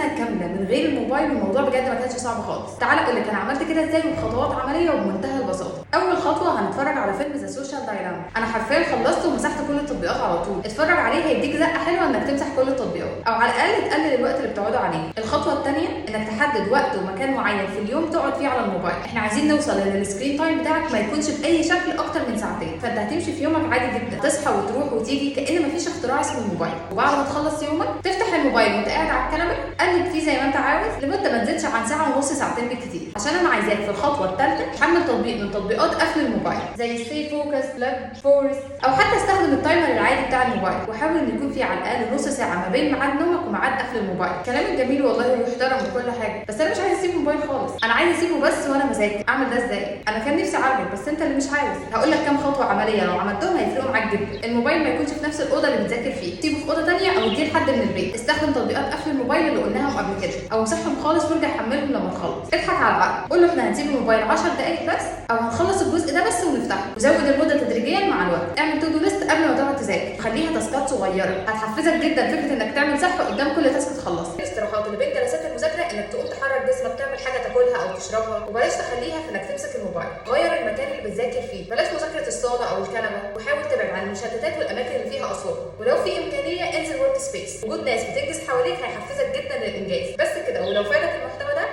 سنه كامله من غير الموبايل، والموضوع بجد ما كانش صعب خالص. تعال اقول لك انا عملت كده ازاي بخطوات عمليه وبمنتهى البساطه. اول خطوه هنتفرج على فيلم ذا سوشيال دايلاما. انا حرفيا خلصته ومسحت كل التطبيقات على طول. اتفرج عليه هيديك زقه حلوه انك تمسح كل التطبيقات، او على الاقل تقلل الوقت اللي بتقعدوا عليه. الخطوه الثانيه انك تحدد وقت ومكان معين في اليوم تقعد فيه على الموبايل. احنا عايزين نوصل ان السكرين تايم بتاعك ما يكونش باي شكل اكتر من ساعتين. فانت هتمشي في يومك عادي جدا، تصحى وتروح وتيجي كأن مفيش اختراع اسمه الموبايل. وبعد ما تخلص يومك تفتح الموبايل وانت قاعد على الكنبه، قلب فيه زي ما انت عاوز لمده ما تزيدش عن ساعه ونص، ساعتين بالكتير. عشان انا عايزاك في الخطوه الثالثه تحمل تطبيق من تطبيقات قفل الموبايل زي ستي فوكس، بلاك فورست، او حتى استخدم التايمر العادي بتاع الموبايل. وحاول ان يكون في على الاقل نص ساعه ما بين ميعاد نومك وميعاد قفل الموبايل. كلامك جميل والله ويحترم وكل حاجه، بس انا مش عايز اسيب الموبايل خالص. انا عايز اسيبه بس وانا مذاكر. اعمل ده ازاي؟ انا كان نفسي اعالجك بس انت اللي مش عاوز. هقول لك كام خطوه عمليه لو عملتهم هيفرقوا معاك جدا. الموبايل ما يكونش في نفس الاوضه اللي بتذاكر فيه، سيبه في اوضه ثانيه او اديه لحد من البيت. استخدم تطبيقات قفل الموبايل اللي قلناهم قبل كده، او امسحهم خالص وارجع حملهم لما تخلص. اضحك على العقل، قول له احنا هنسيب الموبايل 10 دقائق بس، او هنخلص الجزء ده بس ونفتحه، وزود المده تدريجيا مع الوقت. اعمل تو دو ليست قبل ما تقعد تذاكر، خليها تاسكات صغيره هتحفزك جدا. فكره انك تعمل صح قدام كل تاسك تخلصها. الاستراحات اللي بين جلسات المذاكره انك تقوم تحرك جسمك، تعمل حاجه تاكلها او تشربها، وبلاش تخليها في انك تمسك الموبايل. غير المكان اللي بتذاكر فيه، بلاش مذاكره الصاله او الكنبه، وحاول تبعد عن المشتتات والاماكن اللي فيها اصوات. ولو في امكانيه انزل ورك سبيس، وجود ناس بتنجز حواليك هيحفزك جدا للانجاز. بس كده، ولو فادك المحتوى ده